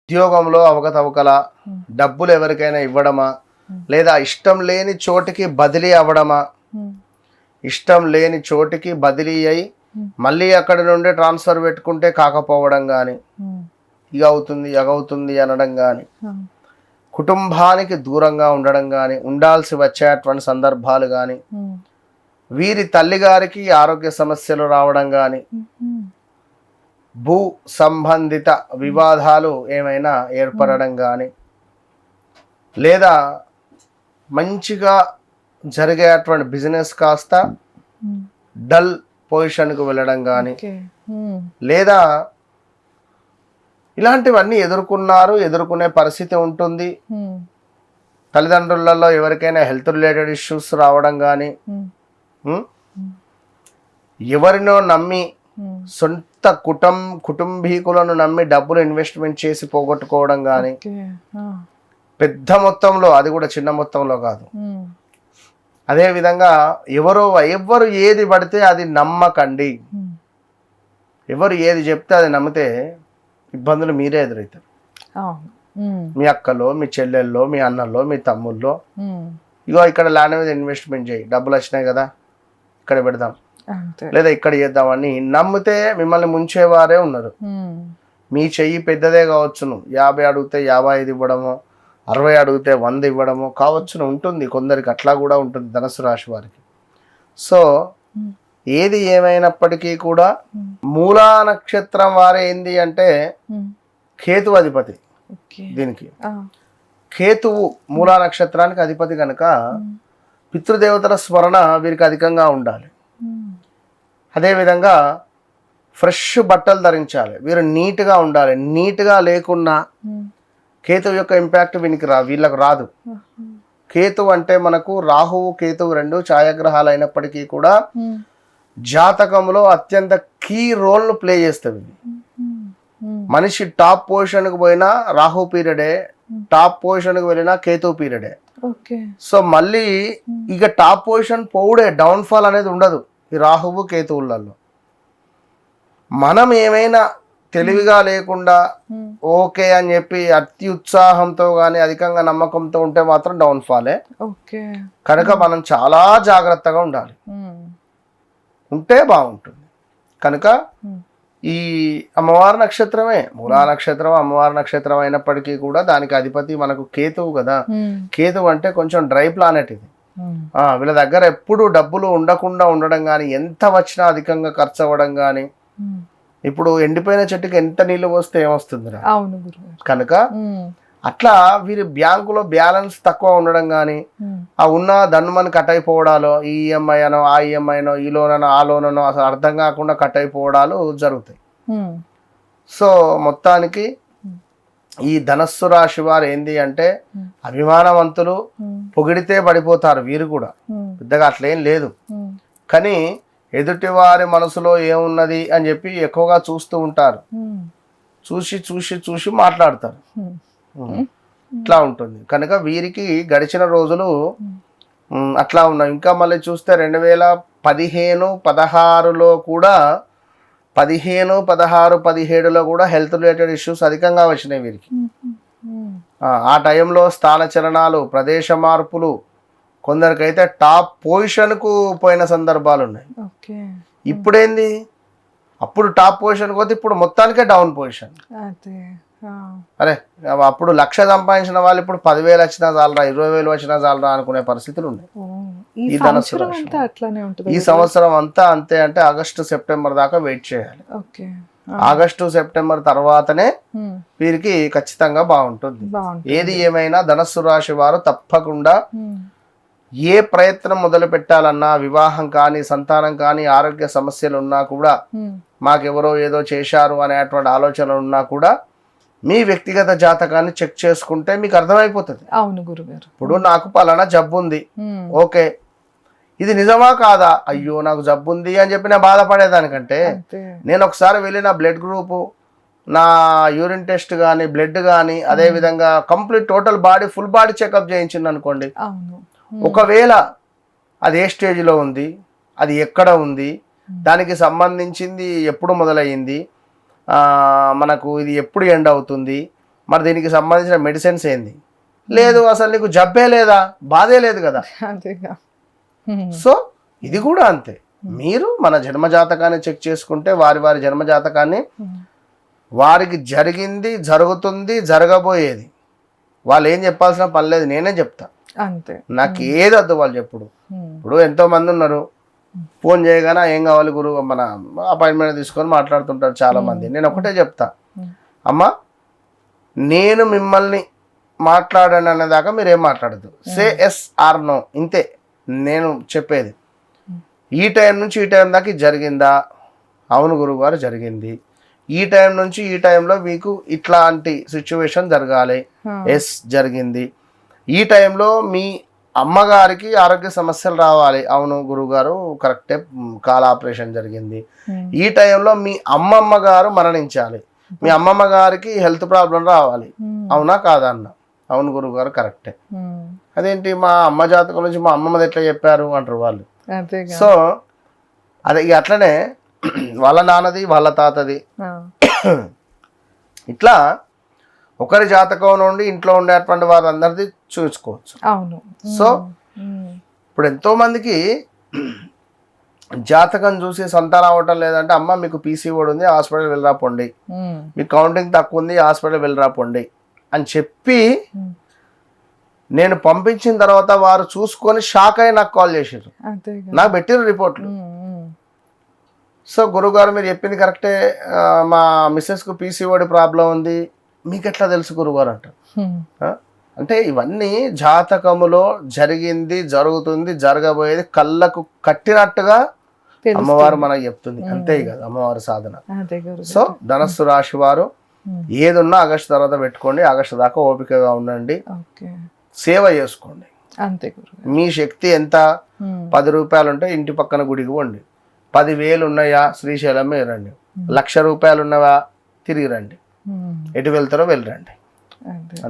ఉద్యోగంలో అవకతవకల, డబ్బులు ఎవరికైనా ఇవ్వడమా, లేదా ఇష్టం లేని చోటికి బదిలీ అవ్వడమా, ఇష్టం లేని చోటికి బదిలీ అయి మళ్ళీ అక్కడి నుండి ట్రాన్స్ఫర్ పెట్టుకుంటే కాకపోవడం కానీ, ఇక అవుతుంది అగవుతుంది అనడం కానీ, కుటుంబానికి దూరంగా ఉండడం కానీ, ఉండాల్సి వచ్చేటువంటి సందర్భాలు కానీ, వీరి తల్లిగారికి ఆరోగ్య సమస్యలు రావడం కానీ, భూ సంబంధిత వివాదాలు ఏమైనా ఏర్పడడం కానీ, లేదా మంచిగా జరిగేటువంటి బిజినెస్ కాస్త డల్ పొజిషన్కు వెళ్ళడం కానీ, లేదా ఇలాంటివన్నీ ఎదుర్కొనే పరిస్థితి ఉంటుంది. తల్లిదండ్రులలో ఎవరికైనా హెల్త్ రిలేటెడ్ ఇష్యూస్ రావడం కానీ, ఎవరినో నమ్మి సొంత కుటుంబీకులను నమ్మి డబ్బులు ఇన్వెస్ట్మెంట్ చేసి పోగొట్టుకోవడం కానీ, పెద్ద మొత్తంలో, అది కూడా చిన్న మొత్తంలో కాదు. అదేవిధంగా ఎవరు ఏది పడితే అది నమ్మకండి. ఎవరు ఏది చెప్తే అది నమ్మితే ఇబ్బందులు మీరే ఎదురవుతారు. మీ అక్కలో, మీ చెల్లెల్లో, మీ అన్నల్లో, మీ తమ్ముల్లో, ఇగో ఇక్కడ ల్యాండ్ మీద ఇన్వెస్ట్మెంట్ చేయి, డబ్బులు వచ్చినాయి కదా ఇక్కడ పెడదాం, లేదా ఇక్కడ చేద్దామని నమ్మితే మిమ్మల్ని ముంచేవారే ఉన్నారు. మీ చెయ్యి పెద్దదే కావచ్చును, 50 అడిగితే 55 ఇవ్వడము, 60 అడిగితే 100 ఇవ్వడము కావచ్చును, ఉంటుంది కొందరికి, అట్లా కూడా ఉంటుంది ధనుసు రాశి వారికి. సో ఏది ఏమైనప్పటికీ కూడా మూలా నక్షత్రం వారే ఏంది అంటే కేతు అధిపతి. దీనికి కేతువు మూలా నక్షత్రానికి అధిపతి కనుక పితృదేవతల స్మరణ వీరికి అధికంగా ఉండాలి. అదేవిధంగా ఫ్రెష్ బట్టలు ధరించాలి, వీరు నీట్గా ఉండాలి. నీట్గా లేకున్నా కేతువు యొక్క ఇంపాక్ట్ వీళ్ళకు రాదు. కేతువు అంటే మనకు రాహువు కేతువు రెండు ఛాయాగ్రహాలు అయినప్పటికీ కూడా జాతకంలో అత్యంత కీ రోల్ను ప్లే చేస్తుంది. మనిషి టాప్ పొజిషన్కి పోయినా రాహు పీరియడే, టాప్ పొజిషన్కి వెళ్ళినా కేతు పీరియడే. సో మళ్ళీ ఇక టాప్ పొజిషన్ పోవుడే, డౌన్ఫాల్ అనేది ఉండదు ఈ రాహువు కేతువులలో. మనం ఏమైనా తెలివిగా లేకుండా ఓకే అని చెప్పి అతి ఉత్సాహంతో కానీ అధికంగా నమ్మకంతో ఉంటే మాత్రం డౌన్ఫాలే. కనుక మనం చాలా జాగ్రత్తగా ఉండాలి, ఉంటే బాగుంటుంది. కనుక ఈ అమ్మవారి నక్షత్రమే మూలా నక్షత్రం, అమ్మవారి నక్షత్రం అయినప్పటికీ కూడా దానికి అధిపతి మనకు కేతువు కదా. కేతువు అంటే కొంచెం డ్రై ప్లానెట్ ఇది. వీళ్ళ దగ్గర ఎప్పుడు డబ్బులు ఉండకుండా ఉండడం కానీ, ఎంత వచ్చినా అధికంగా ఖర్చు అవ్వడం కానీ. ఇప్పుడు ఎండిపోయిన చెట్టుకి ఎంత నీళ్లు పోస్తే ఏమొస్తుంది? కనుక అట్లా వీరి బ్యాంకులో బ్యాలెన్స్ తక్కువ ఉండడం కానీ, ఆ ఉన్న దన్నుమని కట్ అయిపోవడాలు, ఈ ఈఎంఐ అనో ఆ ఈఎంఐ అనో ఈ లోన్ అనో ఆ లోన్ అనో అసలు అర్థం కాకుండా కట్ అయిపోవడాలు జరుగుతాయి. సో మొత్తానికి ఈ ధనస్సు రాశి వారు ఏంది అంటే అభిమానవంతులు, పొగిడితే పడిపోతారు. వీరు కూడా పెద్దగా అట్లేం లేదు, కానీ ఎదుటి వారి మనసులో ఏమున్నది అని చెప్పి ఎక్కువగా చూస్తూ ఉంటారు. చూసి చూసి చూసి మాట్లాడతారు. ఇట్లా ఉంటుంది. కనుక వీరికి గడిచిన రోజులు అట్లా ఉన్నాయి. ఇంకా మళ్ళీ చూస్తే 2015, 16లో కూడా 15, 16, 17లో కూడా హెల్త్ రిలేటెడ్ ఇష్యూస్ అధికంగా వచ్చినాయి వీరికి. ఆ టైంలో స్థాన చలనాలు, ప్రదేశ మార్పులు, కొందరికైతే టాప్ పొజిషన్కు పోయిన సందర్భాలు ఉన్నాయి. ఇప్పుడేంది, అప్పుడు టాప్ పొజిషన్కి పోతే ఇప్పుడు మొత్తానికే డౌన్ పొజిషన్. అరే అప్పుడు 1,00,000 సంపాదించిన వాళ్ళు ఇప్పుడు 10,000 వచ్చినా చాలరా, 20,000 వచ్చినా చాలరా అనుకునే పరిస్థితులు ఉన్నాయి. ఈ ధనుసు రాశి ఈ సంవత్సరం అంతా అంతే. అంటే ఆగస్టు సెప్టెంబర్ దాకా వెయిట్ చేయాలి. ఆగస్టు సెప్టెంబర్ తర్వాతనే వీరికి ఖచ్చితంగా బాగుంటుంది. ఏది ఏమైనా ధనుస్సు రాశి వారు తప్పకుండా ఏ ప్రయత్నం మొదలు పెట్టాలన్నా, వివాహం కానీ, సంతానం కానీ, ఆరోగ్య సమస్యలు ఉన్నా కూడా, మాకెవరో ఏదో చేశారు అనేటువంటి ఆలోచనలు ఉన్నా కూడా మీ వ్యక్తిగత జాతకాన్ని చెక్ చేసుకుంటే మీకు అర్థమైపోతుంది. అవును గురుగారు. ఇప్పుడు నాకు పలానా జబ్బు ఉంది, ఓకే ఇది నిజమా కాదా, అయ్యో నాకు జబ్బు ఉంది అని చెప్పి నేను బాధపడేదానికంటే నేను ఒకసారి వెళ్ళి నా బ్లడ్ గ్రూపు, నా యూరిన్ టెస్ట్ కానీ, బ్లడ్ కానీ, అదేవిధంగా complete total body full body checkup చేయించింది అనుకోండి. ఒకవేళ అది ఏ స్టేజ్లో ఉంది, అది ఎక్కడ ఉంది, దానికి సంబంధించింది ఎప్పుడు మొదలయ్యింది, మనకు ఇది ఎప్పుడు ఎండ్ అవుతుంది, మరి దీనికి సంబంధించిన మెడిసిన్స్ ఏంది? లేదు. అసలు నీకు జబ్బే లేదా, బాధే లేదు కదా. సో ఇది కూడా అంతే. మీరు మన జన్మజాతకాన్ని చెక్ చేసుకుంటే వారి వారి జన్మజాతకాన్ని, వారికి జరిగింది, జరుగుతుంది, జరగబోయేది వాళ్ళు ఏం చెప్పాల్సిన పని లేదు, నేనే చెప్తా అంతే. నాకు ఏది వద్దు వాళ్ళు చెప్పుడు. ఇప్పుడు ఎంతో మంది ఉన్నారు, ఫోన్ చేయగానే ఏం కావాలి గురువు, మన అపాయింట్మెంట్ తీసుకొని మాట్లాడుతుంటారు చాలా మంది. నేను ఒకటే చెప్తా, అమ్మా నేను మిమ్మల్ని మాట్లాడాను అనేదాకా మీరు ఏం మాట్లాడద్దు. సే ఎస్ ఆర్ నో, ఇంతే నేను చెప్పేది. ఈ టైం నుంచి ఈ టైం దాకా జరిగిందా? అవును గురువు గారు జరిగింది. ఈ టైం నుంచి ఈ టైంలో మీకు ఇట్లాంటి సిచ్యువేషన్ జరగాలి. ఎస్ జరిగింది. ఈ టైంలో మీ అమ్మగారికి ఆరోగ్య సమస్యలు రావాలి. అవును గురువు గారు కరెక్టే, కాల్ ఆపరేషన్ జరిగింది. ఈ టైంలో మీ అమ్మమ్మ గారు మరణించాలి, మీ అమ్మమ్మ గారికి హెల్త్ ప్రాబ్లం రావాలి. అవునా కాదా అన్న? అవును గురువు గారు కరెక్టే. అదేంటి మా అమ్మ జాతకం నుంచి మా అమ్మమ్మది ఎట్లా చెప్పారు అంటారు వాళ్ళు. సో అదే అట్లనే వాళ్ళ నాన్నది వాళ్ళ తాతది ఇట్లా ఒకరి జాతకం నుండి ఇంట్లో ఉండేటువంటి వారందరిది చూసుకోవచ్చు. సో ఇప్పుడు ఎంతో మందికి జాతకం చూసి సంతానం అవ్వటం లేదంటే, అమ్మ మీకు పీసీఓడి ఉంది, హాస్పిటల్ వెళ్ళరా పొండి, మీకు కౌంటింగ్ తక్కువ ఉంది, హాస్పిటల్ వెళ్ళరా పొండి అని చెప్పి నేను పంపించిన తర్వాత వారు చూసుకొని షాక్ అయ్యి నాకు కాల్ చేసారు, నాకు పెట్టిరు రిపోర్ట్లు. సో గురువుగారు మీరు చెప్పింది కరెక్టే, మా మిస్సెస్కు పీసీఓడి ప్రాబ్లం ఉంది, మీకు ఎట్లా తెలుసు గురువుగారు అంటారు. అంటే ఇవన్నీ జాతకములో జరిగింది, జరుగుతుంది, జరగబోయేది కళ్ళకు కట్టినట్టుగా అమ్మవారు మనకు చెప్తుంది. అంతే కదా అమ్మవారి సాధన. సో ధనస్సు రాశి వారు ఏదున్నా ఆగస్టు తర్వాత పెట్టుకోండి, ఆగస్టు దాకా ఓపికగా ఉండండి, సేవ చేసుకోండి. మీ శక్తి ఎంత, 10 రూపాయలు ఉంటే ఇంటి పక్కన గుడికి పోండి, 10,000 ఉన్నాయా శ్రీశైలం రండి, 1,00,000 రూపాయలు ఉన్నవా తిరిగి రండి, ఎటు వెళ్తారో వెళ్ళరండి.